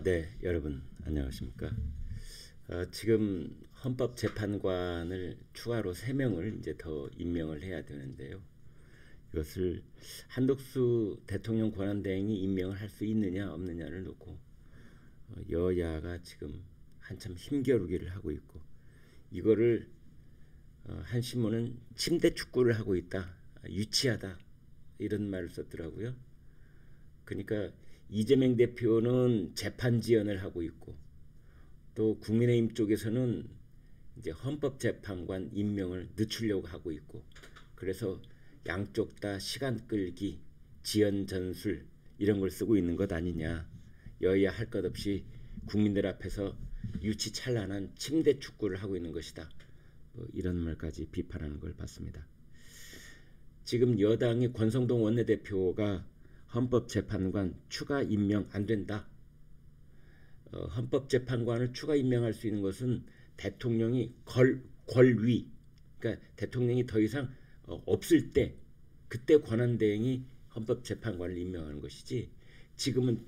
네, 여러분 안녕하십니까? 지금 헌법재판관을 추가로 3명을 이제 더 임명을 해야 되는데요. 이것을 한덕수 대통령 권한대행이 임명을 할 수 있느냐 없느냐를 놓고 여야가 지금 한참 힘겨루기를 하고 있고, 이거를 한 신문은 침대 축구를 하고 있다, 유치하다, 이런 말을 썼더라고요. 그러니까 이재명 대표는 재판 지연을 하고 있고, 또 국민의힘 쪽에서는 이제 헌법재판관 임명을 늦추려고 하고 있고, 그래서 양쪽 다 시간 끌기, 지연 전술 이런 걸 쓰고 있는 것 아니냐. 여야 할 것 없이 국민들 앞에서 유치찬란한 침대 축구를 하고 있는 것이다. 이런 말까지 비판하는 걸 봤습니다. 지금 여당의 권성동 원내대표가 헌법재판관 추가 임명 안 된다. 헌법재판관을 추가 임명할 수 있는 것은 대통령이 권위, 그러니까 대통령이 더 이상 없을 때, 그때 권한대행이 헌법재판관을 임명하는 것이지, 지금은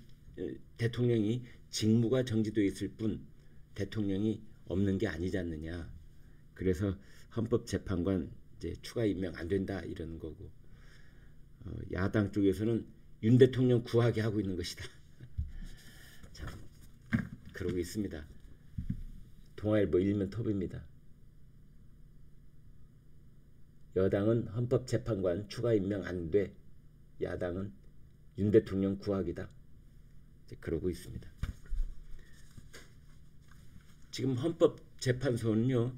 대통령이 직무가 정지되어 있을 뿐 대통령이 없는 게 아니지 않느냐. 그래서 헌법재판관 이제 추가 임명 안 된다 이러는 거고, 야당 쪽에서는 윤 대통령 구하게 하고 있는 것이다. 참 그러고 있습니다. 동아일보 일면 톱입니다. 여당은 헌법재판관 추가 임명 안 돼, 야당은 윤 대통령 구하기다. 이제 그러고 있습니다. 지금 헌법재판소는요,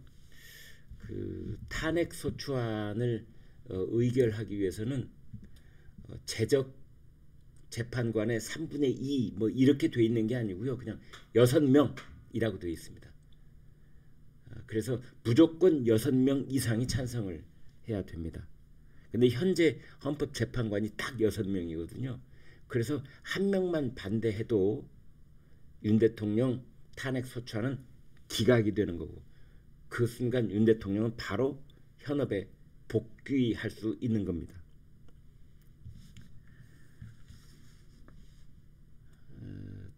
그 탄핵 소추안을 의결하기 위해서는 재적 재판관의 3분의 2 뭐 이렇게 돼 있는 게 아니고요, 그냥 6명이라고 돼 있습니다. 그래서 무조건 6명 이상이 찬성을 해야 됩니다. 근데 현재 헌법재판관이 딱 6명이거든요. 그래서 한 명만 반대해도 윤 대통령 탄핵 소추안은 기각이 되는 거고, 그 순간 윤 대통령은 바로 현업에 복귀할 수 있는 겁니다.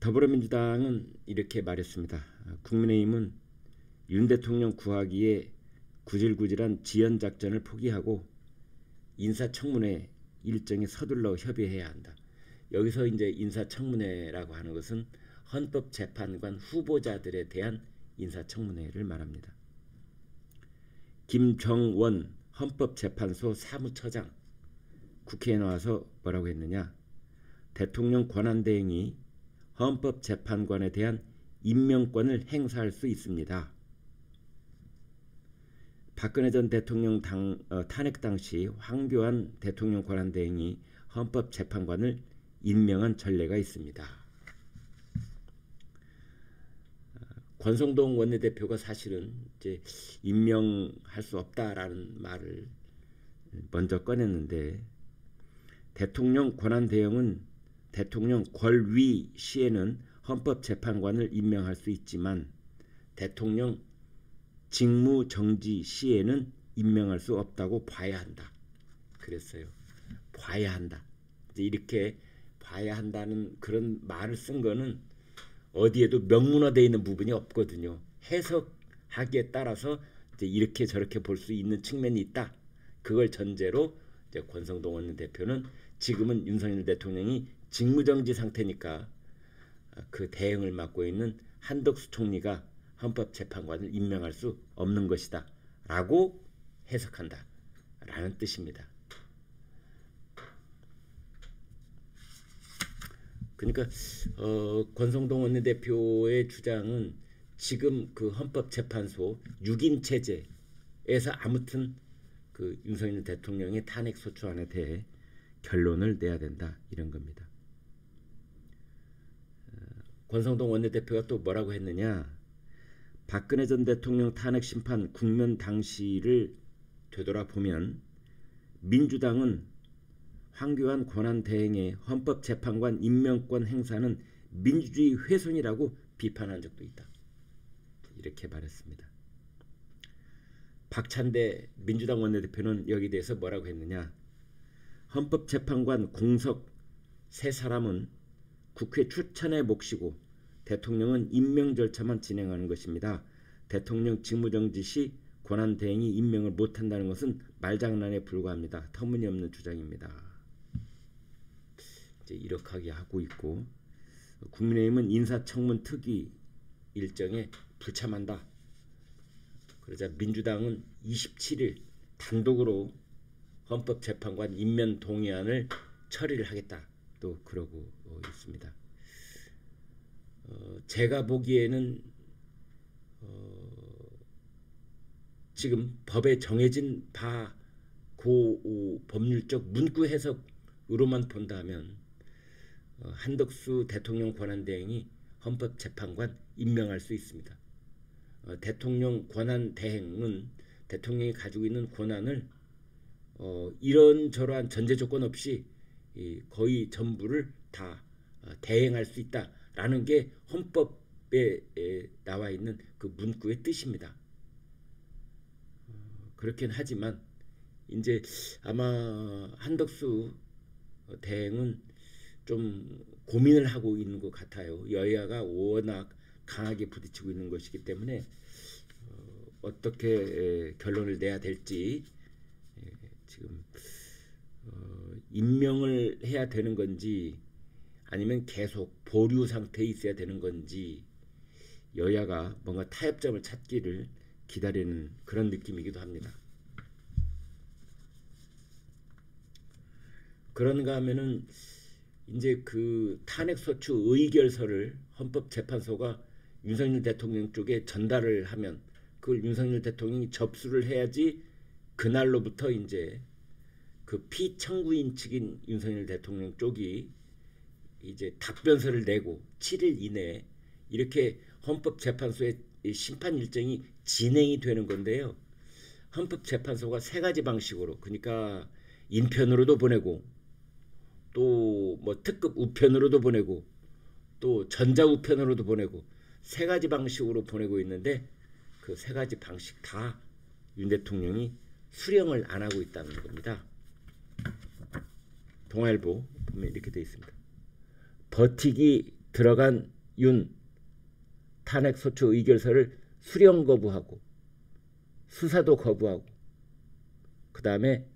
더불어민주당은 이렇게 말했습니다. 국민의힘은 윤 대통령 구하기에 구질구질한 지연작전을 포기하고 인사청문회 일정에 서둘러 협의해야 한다. 여기서 이제 인사청문회라고 하는 것은 헌법재판관 후보자들에 대한 인사청문회를 말합니다. 김정원 헌법재판소 사무처장 국회에 나와서 뭐라고 했느냐. 대통령 권한대행이 헌법재판관에 대한 임명권을 행사할 수 있습니다. 박근혜 전 대통령 탄핵 당시 황교안 대통령 권한대행이 헌법재판관을 임명한 전례가 있습니다. 권성동 원내대표가 사실은 이제 임명할 수 없다라는 말을 먼저 꺼냈는데, 대통령 권한대행은 대통령 권위 시에는 헌법재판관을 임명할 수 있지만 대통령 직무정지 시에는 임명할 수 없다고 봐야 한다. 그랬어요. 봐야 한다. 이제 이렇게 봐야 한다는 그런 말을 쓴 거는 어디에도 명문화되어 있는 부분이 없거든요. 해석하기에 따라서 이제 이렇게 저렇게 볼 수 있는 측면이 있다. 그걸 전제로 이제 권성동 원내대표는 지금은 윤석열 대통령이 직무정지 상태니까 그 대응을 맡고 있는 한덕수 총리가 헌법재판관을 임명할 수 없는 것이다 라고 해석한다 라는 뜻입니다. 그러니까 권성동 원내대표의 주장은 지금 그 헌법재판소 6인 체제에서 아무튼 그 윤석열 대통령의 탄핵 소추안에 대해 결론을 내야 된다 이런 겁니다. 권성동 원내대표가 또 뭐라고 했느냐. 박근혜 전 대통령 탄핵 심판 국면 당시를 되돌아보면 민주당은 황교안 권한대행의 헌법재판관 임명권 행사는 민주주의 훼손이라고 비판한 적도 있다. 이렇게 말했습니다. 박찬대 민주당 원내대표는 여기에 대해서 뭐라고 했느냐. 헌법재판관 공석 3사람은 국회 추천의 몫이고 대통령은 임명 절차만 진행하는 것입니다. 대통령 직무정지 시 권한대행이 임명을 못한다는 것은 말장난에 불과합니다. 터무니없는 주장입니다. 이제 이렇게 하고 있고, 국민의힘은 인사청문 특위 일정에 불참한다. 그러자 민주당은 27일 단독으로 헌법재판관 임명 동의안을 처리를 하겠다. 또 그러고 있습니다. 제가 보기에는 지금 법에 정해진 바 고 법률적 문구 해석으로만 본다면 한덕수 대통령 권한대행이 헌법재판관 임명할 수 있습니다. 대통령 권한대행은 대통령이 가지고 있는 권한을 이런저러한 전제 조건 없이 거의 전부를 다 대행할 수 있다라는 게 헌법에 나와 있는 그 문구의 뜻입니다. 그렇긴 하지만 이제 아마 한덕수 대행은 좀 고민을 하고 있는 것 같아요. 여야가 워낙 강하게 부딪히고 있는 것이기 때문에 어떻게 결론을 내야 될지 지금 임명을 해야 되는 건지 아니면 계속 보류 상태에 있어야 되는 건지 여야가 뭔가 타협점을 찾기를 기다리는 그런 느낌이기도 합니다. 그런가 하면은 이제 그 탄핵소추 의결서를 헌법재판소가 윤석열 대통령 쪽에 전달을 하면 그걸 윤석열 대통령이 접수를 해야지 그날로부터 이제 그 피청구인 측인 윤석열 대통령 쪽이 이제 답변서를 내고 7일 이내에 이렇게 헌법재판소의 심판 일정이 진행이 되는 건데요. 헌법재판소가 세 가지 방식으로, 그러니까 인편으로도 보내고 또 뭐 특급 우편으로도 보내고 또 전자우편으로도 보내고 세 가지 방식으로 보내고 있는데 그 세 가지 방식 다 윤 대통령이 수령을 안 하고 있다는 겁니다. 동아일보 보면 이렇게 되어 있습니다. 버티기 들어간 윤 탄핵소추 의결서를 수령 거부하고 수사도 거부하고 그 다음에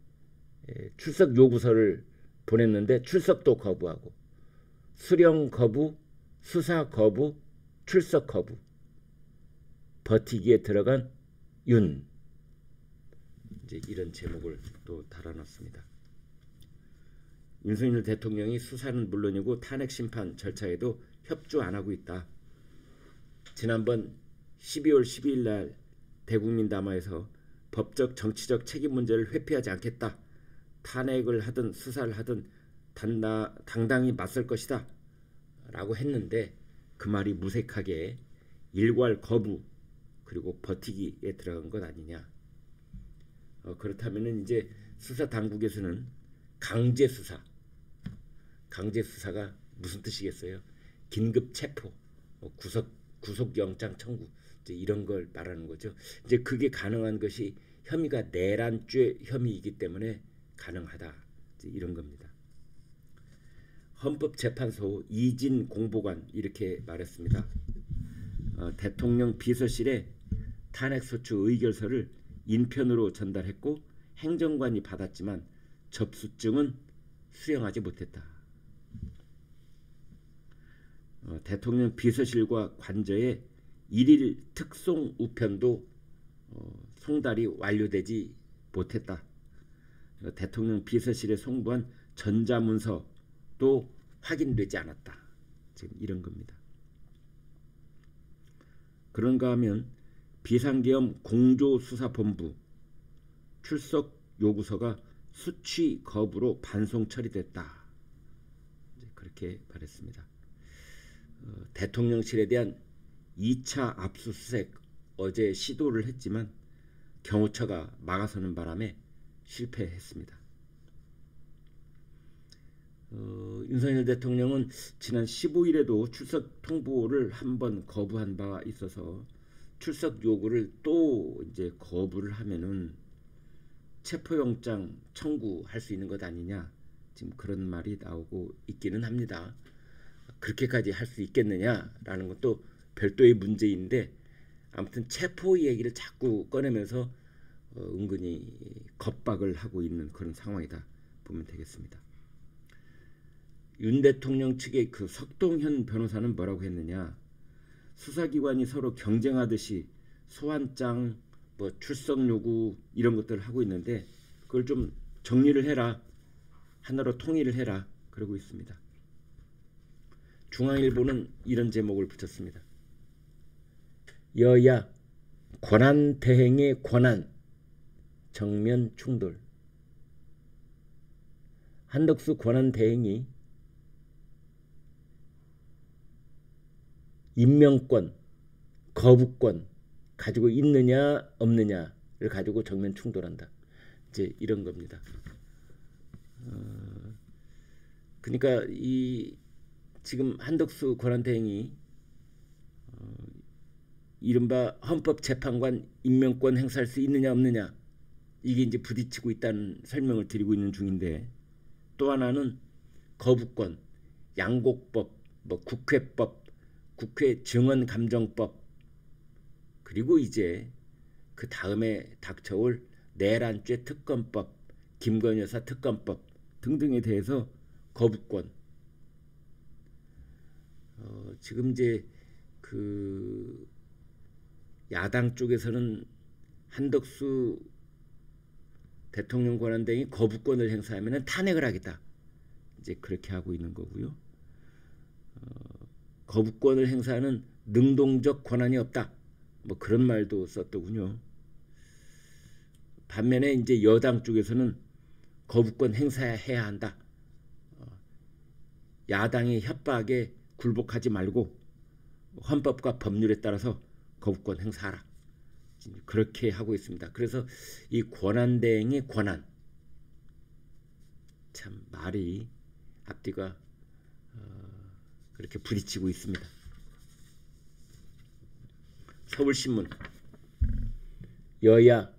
출석 요구서를 보냈는데 출석도 거부하고 수령 거부, 수사 거부, 출석 거부. 버티기에 들어간 윤. 이제 이런 제목을 또 달아놨습니다. 윤석열 대통령이 수사는 물론이고 탄핵 심판 절차에도 협조 안 하고 있다. 지난번 12월 12일 날 대국민 담화에서 법적 정치적 책임 문제를 회피하지 않겠다. 탄핵을 하든 수사를 하든 당당히 맞설 것이다 라고 했는데 그 말이 무색하게 일괄 거부 그리고 버티기에 들어간 것 아니냐. 그렇다면 이제 수사 당국에서는 강제 수사가 무슨 뜻이겠어요? 긴급 체포, 구속영장 청구 이제 이런 걸 말하는 거죠. 이제 그게 가능한 것이 혐의가 내란죄 혐의이기 때문에 가능하다. 이제 이런 겁니다. 헌법재판소 이진 공보관 이렇게 말했습니다. 대통령 비서실에 탄핵소추 의결서를 인편으로 전달했고 행정관이 받았지만 접수증은 수령하지 못했다. 대통령 비서실과 관저의 일일 특송 우편도 송달이 완료되지 못했다. 대통령 비서실에 송부한 전자문서도 확인되지 않았다. 지금 이런 겁니다. 그런가 하면 비상계엄 공조수사본부 출석 요구서가 수취 거부로 반송 처리됐다. 그렇게 말했습니다. 대통령실에 대한 2차 압수수색 어제 시도를 했지만 경호처가 막아서는 바람에 실패했습니다. 윤석열 대통령은 지난 15일에도 출석 통보를 한번 거부한 바 있어서 출석 요구를 또 이제 거부를 하면은 체포영장 청구할 수 있는 것 아니냐, 지금 그런 말이 나오고 있기는 합니다. 그렇게까지 할 수 있겠느냐라는 것도 별도의 문제인데 아무튼 체포 얘기를 자꾸 꺼내면서 은근히 겁박을 하고 있는 그런 상황이다 보면 되겠습니다. 윤 대통령 측의 그 석동현 변호사는 뭐라고 했느냐, 수사기관이 서로 경쟁하듯이 소환장, 뭐 출석 요구 이런 것들을 하고 있는데 그걸 좀 정리를 해라, 하나로 통일을 해라 그러고 있습니다. 중앙일보는 이런 제목을 붙였습니다. 여야 권한 대행의 권한 정면 충돌. 한덕수 권한 대행이 임명권, 거부권 가지고 있느냐 없느냐를 가지고 정면 충돌한다. 이제 이런 겁니다. 그러니까 이 지금 한덕수 권한대행이 이른바 헌법재판관 임명권 행사할 수 있느냐 없느냐 이게 이제 부딪히고 있다는 설명을 드리고 있는 중인데, 또 하나는 거부권, 양곡법, 뭐 국회법, 국회 증언감정법, 그리고 이제 그 다음에 닥쳐올 내란죄 특검법, 김건희 여사 특검법 등등에 대해서 거부권. 지금 이제 그 야당 쪽에서는 한덕수 대통령 권한대행이 거부권을 행사하면 탄핵을 하겠다. 이제 그렇게 하고 있는 거고요. 거부권을 행사하는 능동적 권한이 없다. 뭐 그런 말도 썼더군요. 반면에 이제 여당 쪽에서는 거부권 행사해야 한다. 야당의 협박에 굴복하지 말고 헌법과 법률에 따라서 거부권 행사하라. 그렇게 하고 있습니다. 그래서 이 권한대행의 권한, 참 말이 앞뒤가 그렇게 부딪히고 있습니다. 서울신문, 여야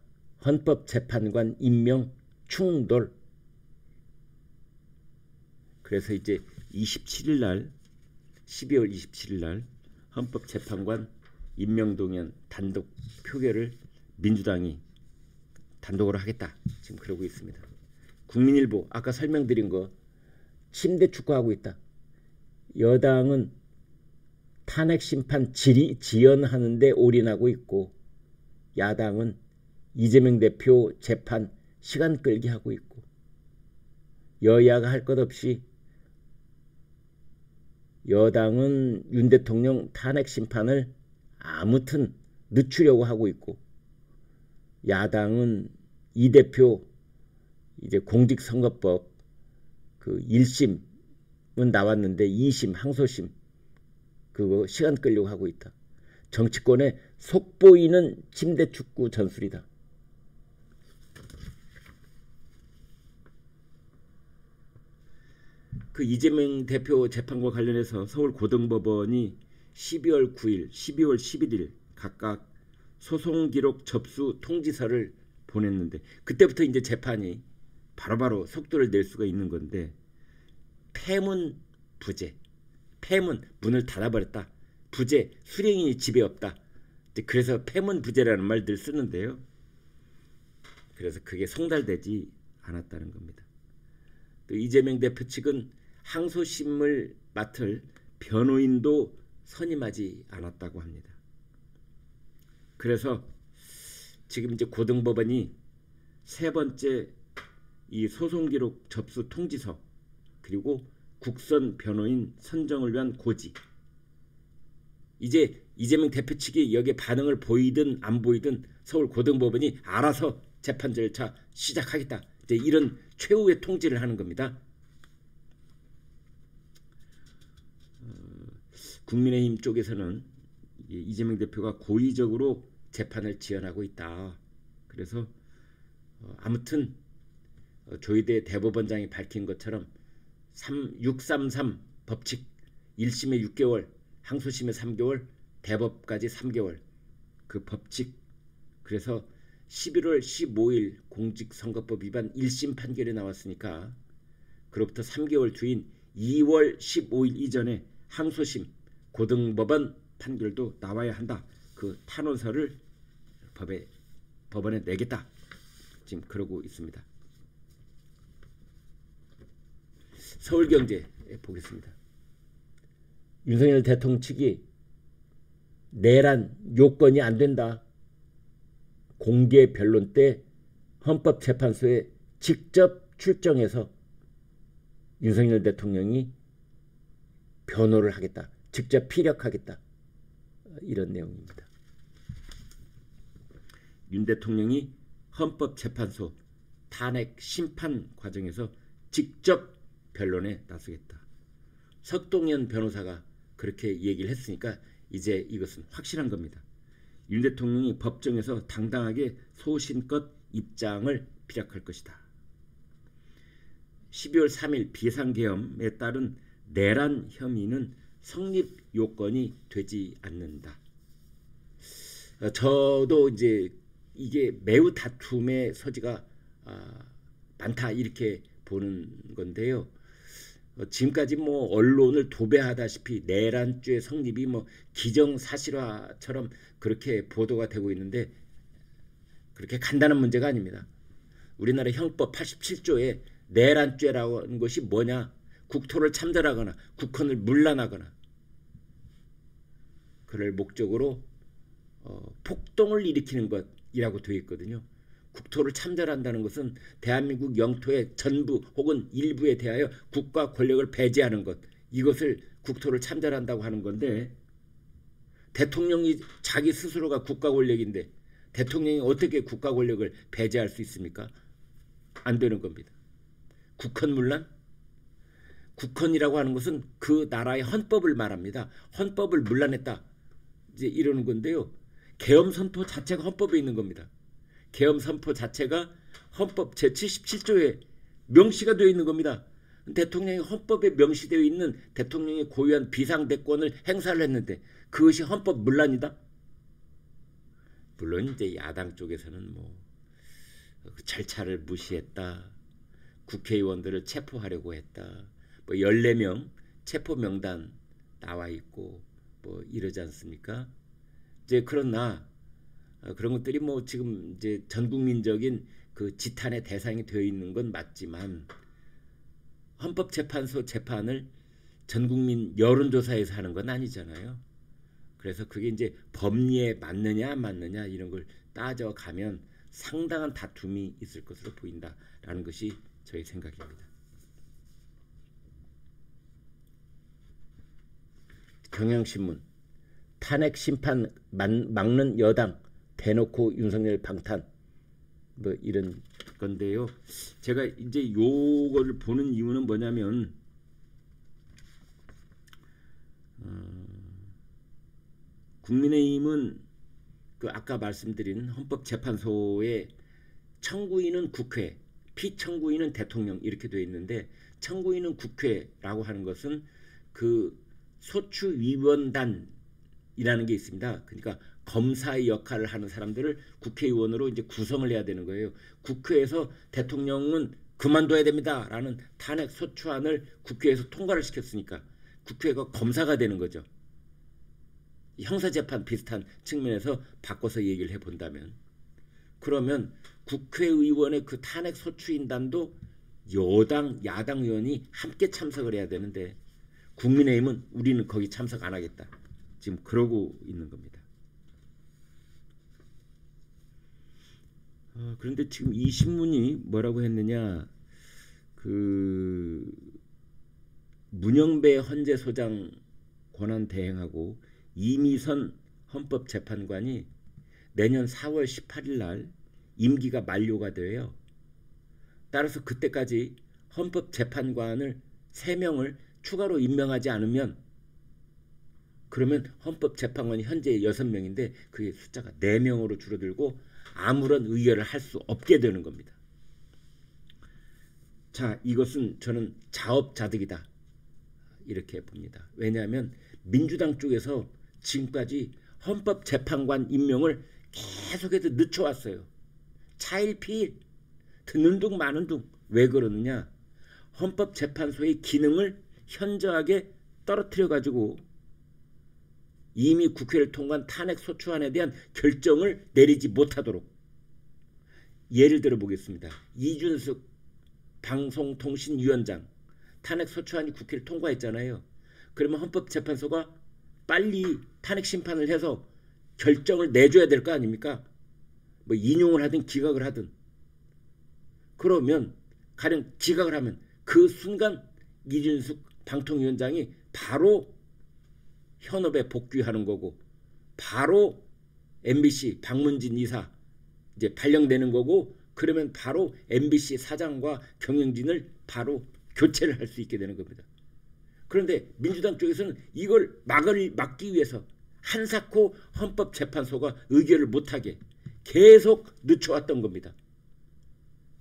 헌법재판관 임명 충돌. 그래서 이제 27일 날, 12월 27일 날 헌법재판관 임명동의안 단독 표결을 민주당이 단독으로 하겠다. 지금 그러고 있습니다. 국민일보, 아까 설명드린 거 침대 축구하고 있다. 여당은 탄핵 심판 지연하는 데 올인하고 있고, 야당은 이재명 대표 재판 시간 끌기 하고 있고, 여야가 할 것 없이 여당은 윤 대통령 탄핵 심판을 아무튼 늦추려고 하고 있고, 야당은 이 대표 이제 공직선거법 그 1심은 나왔는데 2심 항소심 그거 시간 끌려고 하고 있다. 정치권에 속보이는 침대 축구 전술이다. 그 이재명 대표 재판과 관련해서 서울고등법원이 12월 9일, 12월 11일 각각 소송기록 접수 통지서를 보냈는데, 그때부터 이제 재판이 바로바로 속도를 낼 수가 있는 건데, 폐문 부재, 폐문 문을 닫아버렸다, 부재 수령인이 집에 없다, 그래서 폐문 부재라는 말들 쓰는데요. 그래서 그게 송달되지 않았다는 겁니다. 또 이재명 대표 측은 항소심을 맡을 변호인도 선임하지 않았다고 합니다. 그래서 지금 이제 고등법원이 세 번째 이 소송기록 접수 통지서 그리고 국선 변호인 선정을 위한 고지, 이제 이재명 대표 측이 여기에 반응을 보이든 안 보이든 서울 고등법원이 알아서 재판 절차 시작하겠다, 이제 이런 최후의 통지를 하는 겁니다. 국민의힘 쪽에서는 이재명 대표가 고의적으로 재판을 지연하고 있다. 그래서 아무튼 조희대 대법원장이 밝힌 것처럼 633 법칙 1심에 6개월, 항소심에 3개월, 대법까지 3개월 그 법칙, 그래서 11월 15일 공직선거법 위반 1심 판결이 나왔으니까 그로부터 3개월 뒤인 2월 15일 이전에 항소심, 고등법원 판결도 나와야 한다. 그 탄원서를 법원에 내겠다. 지금 그러고 있습니다. 서울경제 보겠습니다. 윤석열 대통령 측이 내란 요건이 안 된다. 공개 변론 때 헌법재판소에 직접 출정해서 윤석열 대통령이 변호를 하겠다. 직접 피력하겠다. 이런 내용입니다. 윤 대통령이 헌법재판소 탄핵 심판 과정에서 직접 변론에 나서겠다. 석동현 변호사가 그렇게 얘기를 했으니까 이제 이것은 확실한 겁니다. 윤 대통령이 법정에서 당당하게 소신껏 입장을 피력할 것이다. 12월 3일 비상계엄에 따른 내란 혐의는 성립 요건이 되지 않는다. 저도 이제 이게 매우 다툼의 소지가 많다 이렇게 보는 건데요. 지금까지 뭐 언론을 도배하다시피 내란죄 성립이 뭐 기정사실화처럼 그렇게 보도가 되고 있는데 그렇게 간단한 문제가 아닙니다. 우리나라 형법 87조에 내란죄라고 하는 것이 뭐냐? 국토를 참전하거나 국헌을 문란하거나 그럴 목적으로 폭동을 일으키는 것이라고 되어 있거든요. 국토를 참전한다는 것은 대한민국 영토의 전부 혹은 일부에 대하여 국가 권력을 배제하는 것, 이것을 국토를 참전한다고 하는 건데 대통령이 자기 스스로가 국가 권력인데 대통령이 어떻게 국가 권력을 배제할 수 있습니까? 안 되는 겁니다. 국헌문란? 국헌이라고 하는 것은 그 나라의 헌법을 말합니다. 헌법을 문란했다. 이제 이러는 건데요. 계엄 선포 자체가 헌법에 있는 겁니다. 계엄 선포 자체가 헌법 제77조에 명시가 되어 있는 겁니다. 대통령이 헌법에 명시되어 있는 대통령이 고유한 비상대권을 행사를 했는데 그것이 헌법 문란이다? 물론 이제 야당 쪽에서는 뭐 절차를 무시했다. 국회의원들을 체포하려고 했다. 뭐 14명 체포 명단 나와 있고 뭐 이러지 않습니까? 이제 그러나 그런 것들이 뭐 지금 이제 전국민적인 그 지탄의 대상이 되어 있는 건 맞지만 헌법재판소 재판을 전국민 여론조사에서 하는 건 아니잖아요. 그래서 그게 이제 법리에 맞느냐 안 맞느냐 이런 걸 따져가면 상당한 다툼이 있을 것으로 보인다라는 것이 저의 생각입니다. 경향신문 탄핵 심판 막는 여당 대놓고 윤석열 방탄 뭐 이런 건데요. 제가 이제 요거를 보는 이유는 뭐냐면 국민의힘은 그 아까 말씀드린 헌법재판소의 청구인은 국회, 피청구인은 대통령 이렇게 되어 있는데 청구인은 국회라고 하는 것은 그 소추위원단이라는 게 있습니다. 그러니까 검사의 역할을 하는 사람들을 국회의원으로 이제 구성을 해야 되는 거예요. 국회에서 대통령은 그만둬야 됩니다라는 탄핵 소추안을 국회에서 통과를 시켰으니까 국회가 검사가 되는 거죠. 형사재판 비슷한 측면에서 바꿔서 얘기를 해본다면 그러면 국회의원의 그 탄핵 소추인단도 여당, 야당 의원이 함께 참석을 해야 되는데 국민의힘은 우리는 거기 참석 안 하겠다. 지금 그러고 있는 겁니다. 그런데 지금 이 신문이 뭐라고 했느냐, 그 문영배 헌재소장 권한 대행하고 이미선 헌법재판관이 내년 4월 18일 날 임기가 만료가 돼요. 따라서 그때까지 헌법재판관을 3명을 추가로 임명하지 않으면 그러면 헌법재판관이 현재 6명인데 그게 숫자가 4명으로 줄어들고 아무런 의결을 할 수 없게 되는 겁니다. 자, 이것은 저는 자업자득이다 이렇게 봅니다. 왜냐하면 민주당 쪽에서 지금까지 헌법재판관 임명을 계속해서 늦춰왔어요. 차일피일 듣는 둥 마는 둥. 왜 그러느냐, 헌법재판소의 기능을 현저하게 떨어뜨려 가지고 이미 국회를 통과한 탄핵 소추안에 대한 결정을 내리지 못하도록, 예를 들어 보겠습니다. 이준석 방송통신위원장 탄핵 소추안이 국회를 통과했잖아요. 그러면 헌법재판소가 빨리 탄핵 심판을 해서 결정을 내줘야 될 거 아닙니까? 뭐 인용을 하든 기각을 하든. 그러면 가령 기각을 하면 그 순간 이준석 방통위원장이 바로 현업에 복귀하는 거고, 바로 MBC 박문진 이사 이제 발령되는 거고, 그러면 바로 MBC 사장과 경영진을 바로 교체를 할 수 있게 되는 겁니다. 그런데 민주당 쪽에서는 이걸 막기 위해서 한사코 헌법재판소가 의결을 못하게 계속 늦춰왔던 겁니다.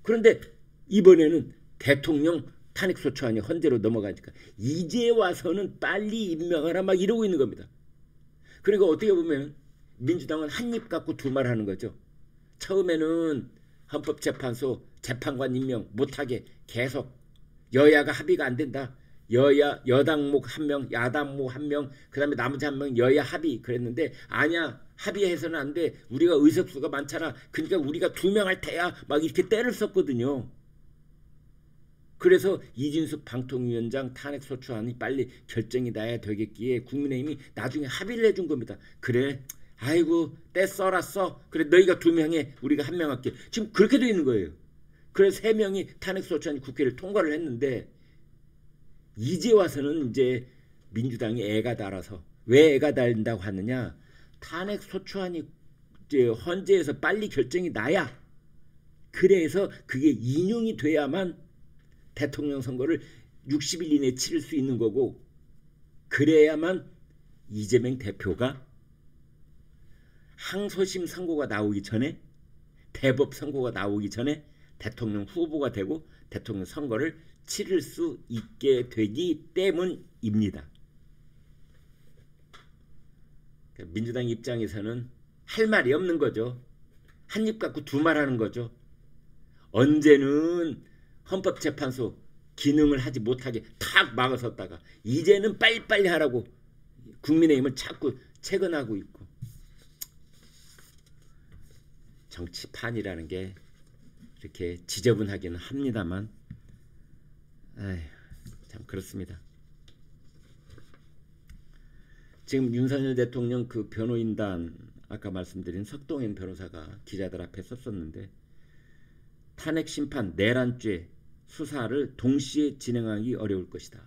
그런데 이번에는 대통령 탄핵소추안이 헌재로 넘어가니까 이제 와서는 빨리 임명하라 막 이러고 있는 겁니다. 그러니까 어떻게 보면 민주당은 한 입 갖고 두 말 하는 거죠. 처음에는 헌법재판소 재판관 임명 못하게 계속 여야가 합의가 안 된다. 여당목 1명, 야당목 1명, 그 다음에 나머지 1명 여야 합의 그랬는데, 아니야, 합의해서는 안 돼. 우리가 의석수가 많잖아. 그러니까 우리가 2명 할 테야. 막 이렇게 때를 썼거든요. 그래서 이준석 방통위원장 탄핵소추안이 빨리 결정이 나야 되겠기에 국민의힘이 나중에 합의를 해준 겁니다. 그래, 아이고 때 썰었어. 그래, 너희가 2명에 우리가 1명 할게. 지금 그렇게 돼 있는 거예요. 그래서 3명이 탄핵소추안 국회를 통과를 했는데, 이제 와서는 이제 민주당이 애가 달아서, 왜 애가 달린다고 하느냐, 탄핵소추안이 이제 헌재에서 빨리 결정이 나야, 그래서 그게 인용이 돼야만 대통령 선거를 60일 이내에 치를 수 있는 거고, 그래야만 이재명 대표가 항소심 선고가 나오기 전에, 대법 선고가 나오기 전에 대통령 후보가 되고 대통령 선거를 치를 수 있게 되기 때문입니다. 민주당 입장에서는 할 말이 없는 거죠. 한 입 갖고 두 말 하는 거죠. 언제는 헌법재판소 기능을 하지 못하게 탁 막아섰다가 이제는 빨리빨리 하라고 국민의힘을 자꾸 채근하고 있고. 정치판이라는 게 이렇게 지저분하기는 합니다만, 아휴, 참 그렇습니다. 지금 윤석열 대통령 그 변호인단, 아까 말씀드린 석동현 변호사가 기자들 앞에 썼었는데, 탄핵 심판 내란죄 수사를 동시에 진행하기 어려울 것이다.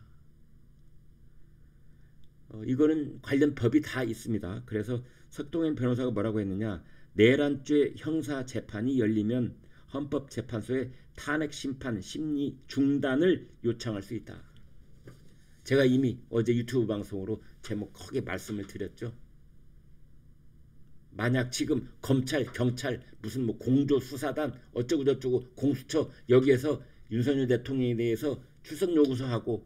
이거는 관련 법이 다 있습니다. 그래서 석동현 변호사가 뭐라고 했느냐, 내란죄 형사 재판이 열리면 헌법재판소에 탄핵 심판 심리 중단을 요청할 수 있다. 제가 이미 어제 유튜브 방송으로 제목 크게 말씀을 드렸죠. 만약 지금 검찰, 경찰, 무슨 뭐 공조수사단 어쩌고 저쩌고 공수처 여기에서 윤석열 대통령에 대해서 출석 요구서하고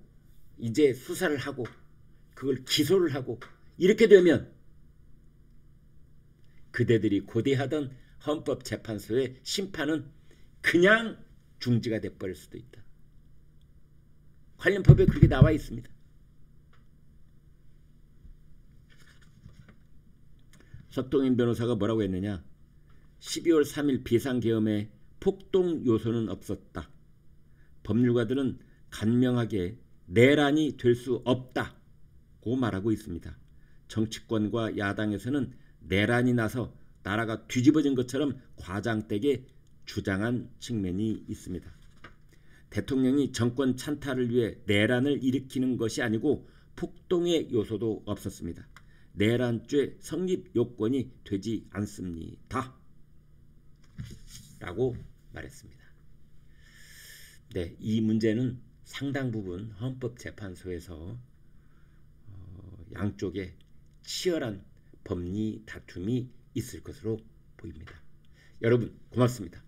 이제 수사를 하고 그걸 기소를 하고 이렇게 되면 그대들이 고대하던 헌법재판소의 심판은 그냥 중지가 돼버릴 수도 있다. 관련 법에 그렇게 나와 있습니다. 석동현 변호사가 뭐라고 했느냐, 12월 3일 비상계엄에 폭동 요소는 없었다. 법률가들은 간명하게 내란이 될 수 없다고 말하고 있습니다. 정치권과 야당에서는 내란이 나서 나라가 뒤집어진 것처럼 과장되게 주장한 측면이 있습니다. 대통령이 정권 찬탈을 위해 내란을 일으키는 것이 아니고 폭동의 요소도 없었습니다. 내란죄 성립 요건이 되지 않습니다. 라고 말했습니다. 네, 이 문제는 상당 부분 헌법재판소에서 양쪽에 치열한 법리 다툼이 있을 것으로 보입니다. 여러분 고맙습니다.